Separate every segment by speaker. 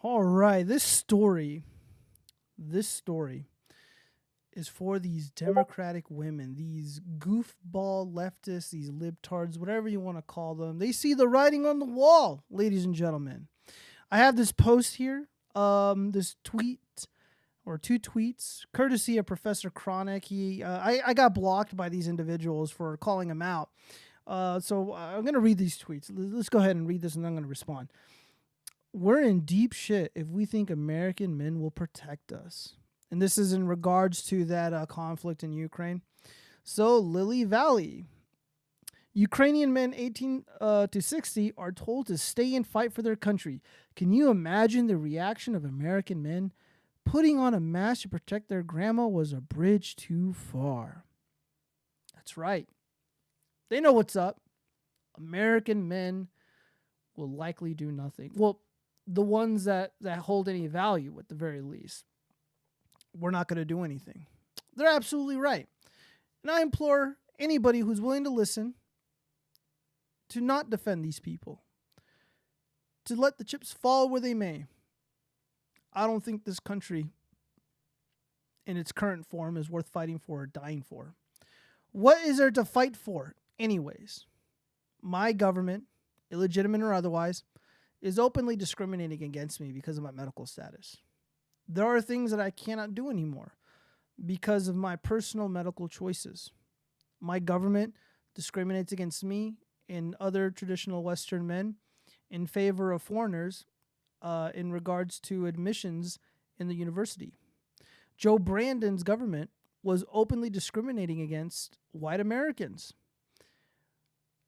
Speaker 1: All right, this story is for these Democratic women, these goofball leftists, these libtards, whatever you want to call them. They see the writing on the wall, ladies and gentlemen. I have this post here, this tweet or two tweets, courtesy of Professor Chronic. I got blocked by these individuals for calling him out. So I'm going to read these tweets. Let's go ahead and read this and I'm going to respond. We're in deep shit if we think American men will protect us. And this is in regards to that conflict in Ukraine. So Lily Valley. Ukrainian men 18 to 60 are told to stay and fight for their country. Can you imagine the reaction of American men? Putting on a mask to protect their grandma was a bridge too far. That's right. They know what's up. American men will likely do nothing. Well, the ones that hold any value at the very least. We're not going to do anything. They're absolutely right. And I implore anybody who's willing to listen to not defend these people, to let the chips fall where they may. I don't think this country in its current form is worth fighting for or dying for. What is there to fight for anyways? My government, illegitimate or otherwise, is openly discriminating against me because of my medical status. There are things that I cannot do anymore because of my personal medical choices. My government discriminates against me and other traditional Western men in favor of foreigners in regards to admissions in the university. Joe Brandon's government was openly discriminating against white Americans.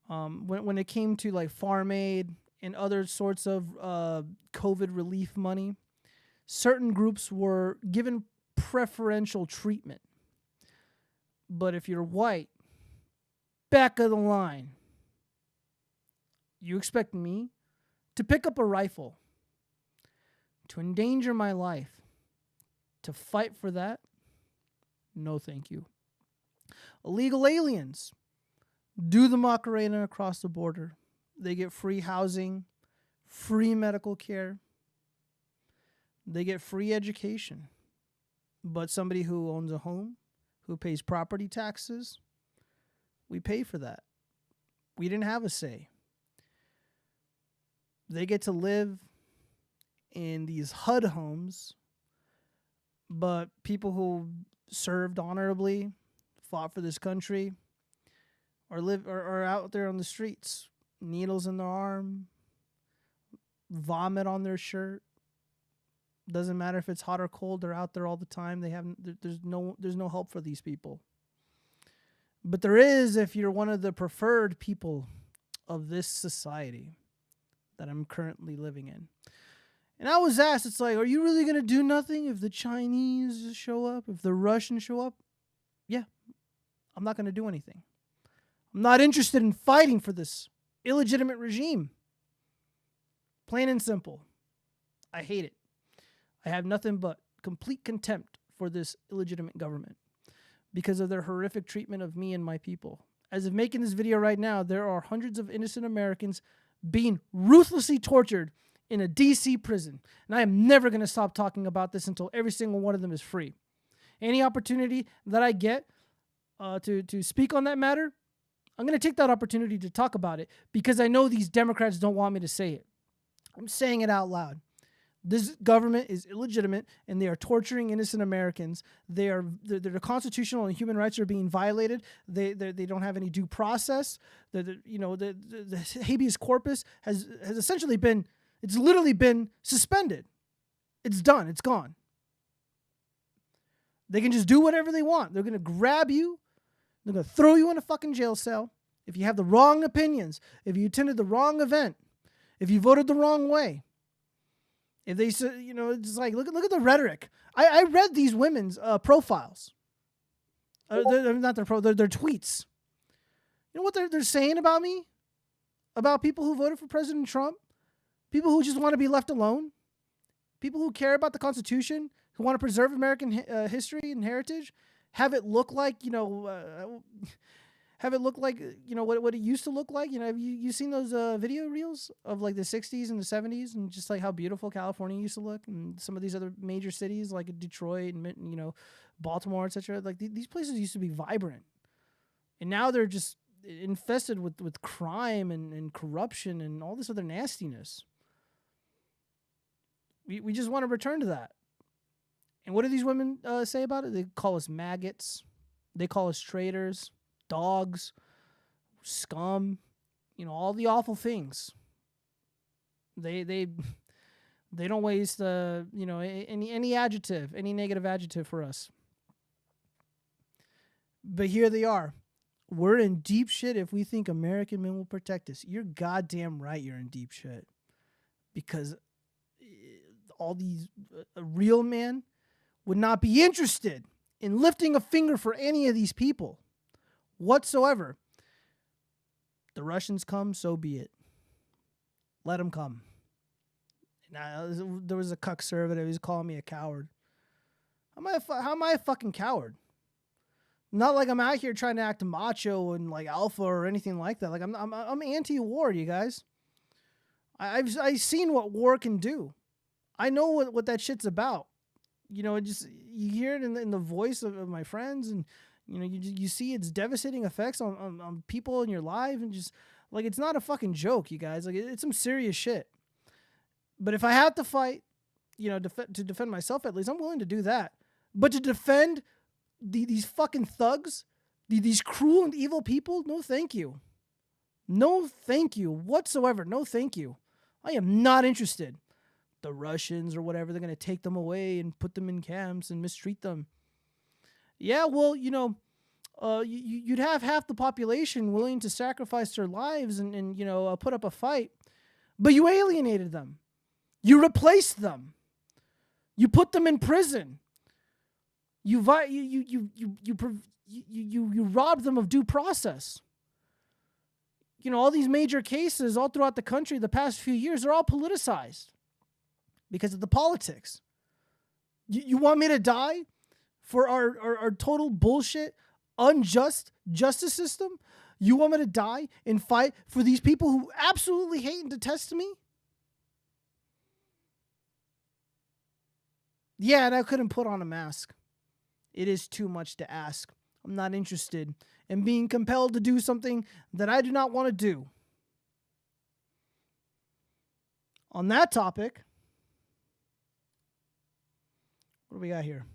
Speaker 1: When it came to like farm aid and other sorts of COVID relief money, certain groups were given preferential treatment. But if you're white, back of the line, you expect me to pick up a rifle, to endanger my life, to fight for that? No, thank you. Illegal aliens do the Macarena across the border. They get free housing, free medical care. They get free education. But somebody who owns a home, who pays property taxes, we pay for that. We didn't have a say. They get to live in these HUD homes, but people who served honorably, fought for this country, are out there on the streets, needles in their arm, vomit on their shirt. Doesn't matter if it's hot or cold, they're out there all the time. There's no help for these people. But there is if you're one of the preferred people of this society that I'm currently living in. And I was asked, it's like, are you really going to do nothing if the Chinese show up, if the Russians show up? Yeah, I'm not going to do anything. I'm not interested in fighting for this illegitimate regime. Plain and simple. I hate it. I have nothing but complete contempt for this illegitimate government because of their horrific treatment of me and my people. As of making this video right now, there are hundreds of innocent Americans being ruthlessly tortured in a DC prison. And I am never going to stop talking about this until every single one of them is free. Any opportunity that I get to speak on that matter, I'm going to take that opportunity to talk about it because I know these Democrats don't want me to say it. I'm saying it out loud. This government is illegitimate, and they are torturing innocent Americans. Their constitutional and human rights are being violated. They don't have any due process. The habeas corpus has essentially been, it's literally been suspended. It's done. It's gone. They can just do whatever they want. They're going to grab you. They're going to throw you in a fucking jail cell if you have the wrong opinions, if you attended the wrong event, if you voted the wrong way. If they say, it's like, look at the rhetoric. I read these women's profiles. They're not their their tweets. You know what they're saying about me? About people who voted for President Trump? People who just want to be left alone? People who care about the Constitution? Who want to preserve American history and heritage? Have it look like, have it look like, what it used to look like. Have you seen those video reels of like the 60s and the 70s and just like how beautiful California used to look, and some of these other major cities like Detroit and Baltimore, etc. Like these places used to be vibrant, and now they're just infested with crime and corruption and all this other nastiness. We just want to return to that. And what do these women say about it? They call us maggots. They call us traitors, dogs, scum, all the awful things. They don't waste any adjective, any negative adjective for us. But here they are. We're in deep shit if we think American men will protect us. You're goddamn right you're in deep shit. Because all these real men would not be interested in lifting a finger for any of these people whatsoever. The Russians come, so be it. Let them come. Now, there was a cuck conservative. He's calling me a coward. How am I a fucking coward? Not like I'm out here trying to act macho and like alpha or anything like that. Like I'm anti-war, you guys. I've seen what war can do. I know what that shit's about. You hear it in the voice of my friends, and you see its devastating effects on people in your life, and just like it's not a fucking joke, you guys. Like it's some serious shit. But if I have to fight, to defend myself at least, I'm willing to do that. But to defend these fucking thugs, these cruel and evil people, no thank you. No thank you whatsoever. No thank you. I am not interested. The Russians or whatever, they're going to take them away and put them in camps and mistreat them. Yeah, well, you'd have half the population willing to sacrifice their lives and put up a fight, but you alienated them. You replaced them. You put them in prison. You robbed them of due process. All these major cases all throughout the country the past few years are all politicized because of the politics. You want me to die for our total bullshit, unjust justice system? You want me to die and fight for these people who absolutely hate and detest me? Yeah, and I couldn't put on a mask. It is too much to ask. I'm not interested in being compelled to do something that I do not want to do. On that topic, what do we got here?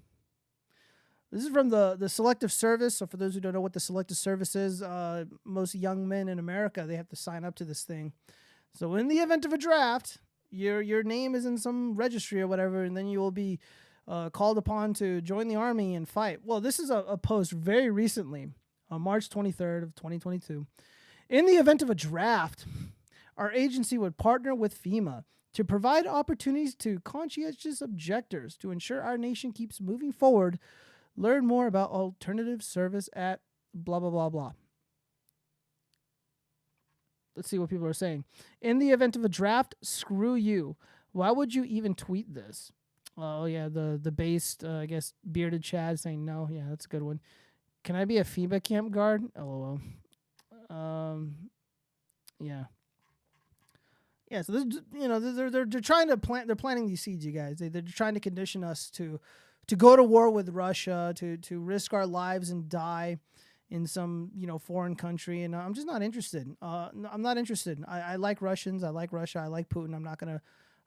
Speaker 1: This is from the Selective Service. So for those who don't know what the Selective Service is, most young men in America, they have to sign up to this thing. So in the event of a draft, your name is in some registry or whatever, and then you will be called upon to join the army and fight. Well, this is a post very recently, on March 23rd of 2022. In the event of a draft, our agency would partner with FEMA to provide opportunities to conscientious objectors to ensure our nation keeps moving forward. Learn more about alternative service at blah, blah, blah, blah. Let's see what people are saying. In the event of a draft, screw you. Why would you even tweet this? Oh, yeah, the based, I guess, bearded Chad saying no. Yeah, that's a good one. Can I be a FEMA camp guard? LOL. Yeah. Yeah, so this, they're trying to plant. They're planting these seeds, you guys. They're trying to condition us to go to war with Russia, to risk our lives and die in some foreign country, and I'm just not interested. I'm not interested. I like Russians. I like Russia. I like Putin.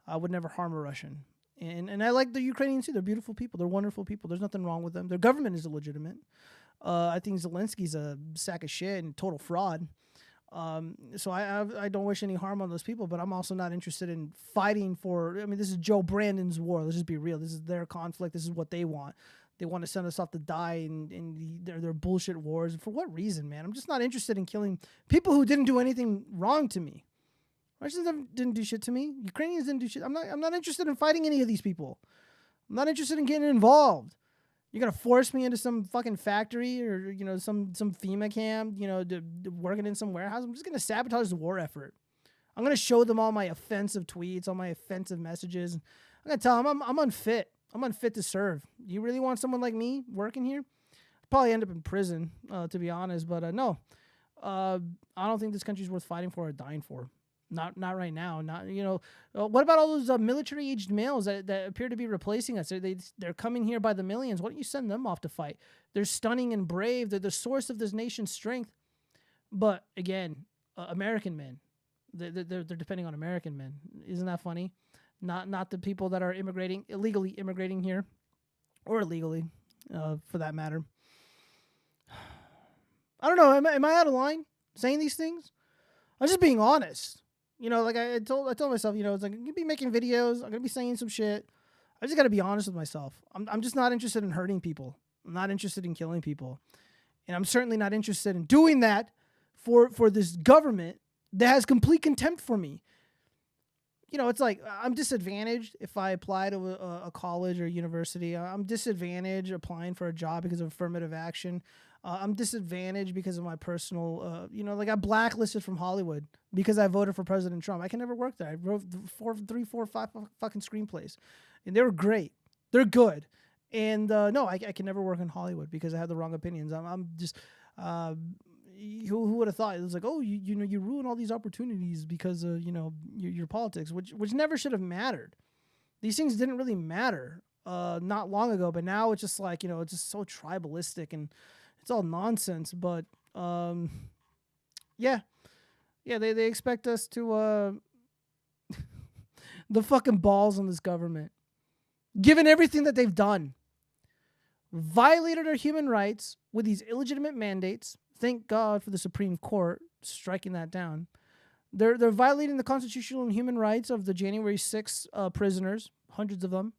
Speaker 1: I would never harm a Russian. And I like the Ukrainians too. They're beautiful people. They're wonderful people. There's nothing wrong with them. Their government is illegitimate. I think Zelensky's a sack of shit and total fraud. So I don't wish any harm on those people, but I'm also not interested in fighting for. I mean, this is Joe Brandon's war. Let's just be real. This is their conflict. This is what they want. They want to send us off to die in their bullshit wars. For what reason, man? I'm just not interested in killing people who didn't do anything wrong to me. Russians didn't do shit to me. Ukrainians didn't do shit. I'm not interested in fighting any of these people. I'm not interested in getting involved. You're gonna force me into some fucking factory or some FEMA camp, working in some warehouse. I'm just gonna sabotage the war effort. I'm gonna show them all my offensive tweets, all my offensive messages. I'm gonna tell them I'm unfit. I'm unfit to serve. You really want someone like me working here? I'd probably end up in prison, to be honest. But no, I don't think this country's worth fighting for or dying for. Not right now. Not what about all those military aged males that appear to be replacing us? They're coming here by the millions. Why don't you send them off to fight? They're stunning and brave. They're the source of this nation's strength. But again, American men, they're depending on American men. Isn't that funny? Not the people that are illegally immigrating here, or illegally, for that matter. I don't know. Am I out of line saying these things? I'm just being honest. Like I told myself, it's like I'm gonna be making videos. I'm gonna be saying some shit. I just gotta be honest with myself. I'm just not interested in hurting people. I'm not interested in killing people, and I'm certainly not interested in doing that for this government that has complete contempt for me. It's like I'm disadvantaged if I apply to a college or university. I'm disadvantaged applying for a job because of affirmative action. I'm disadvantaged because of my personal, like I blacklisted from Hollywood because I voted for President Trump. I can never work there. I wrote 3, 4, 5 fucking screenplays, and they were great. They're good. And no, I can never work in Hollywood because I have the wrong opinions. I'm just, who would have thought? It was like, oh, you ruin all these opportunities because of, your politics, which never should have mattered. These things didn't really matter not long ago, but now it's just like, it's just so tribalistic and it's all nonsense. But yeah, they expect us to the fucking balls on this government, given everything that they've done, violated our human rights with these illegitimate mandates. Thank God for the Supreme Court striking that down. They're violating the constitutional and human rights of the January 6th prisoners, hundreds of them.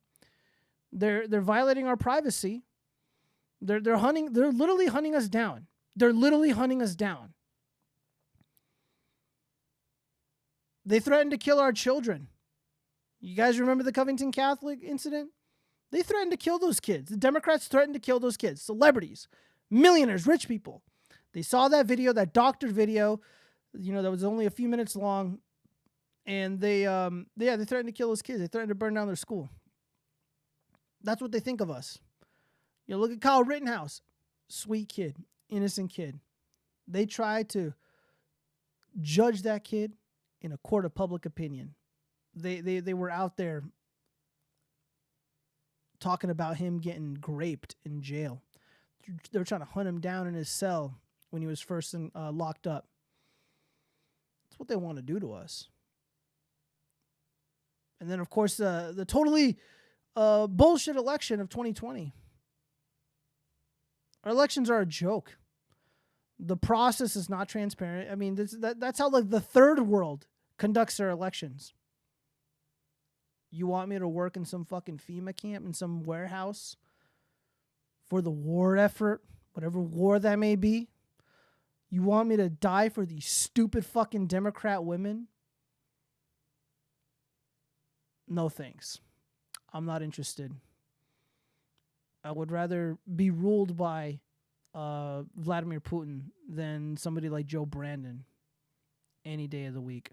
Speaker 1: They're violating our privacy. They're literally hunting us down. They're literally hunting us down. They threatened to kill our children. You guys remember the Covington Catholic incident? They threatened to kill those kids. The Democrats threatened to kill those kids. Celebrities, millionaires, rich people. They saw that video, that doctored video, that was only a few minutes long, and they threatened to kill those kids. They threatened to burn down their school. That's what they think of us. Look at Kyle Rittenhouse, sweet kid, innocent kid. They tried to judge that kid in a court of public opinion. They were out there talking about him getting graped in jail. They were trying to hunt him down in his cell when he was first locked up. That's what they want to do to us. And then, of course, the totally bullshit election of 2020. Our elections are a joke. The process is not transparent. I mean, that's how like the third world conducts their elections. You want me to work in some fucking FEMA camp in some warehouse for the war effort, whatever war that may be? You want me to die for these stupid fucking Democrat women? No thanks. I'm not interested. I would rather be ruled by Vladimir Putin than somebody like Joe Brandon any day of the week.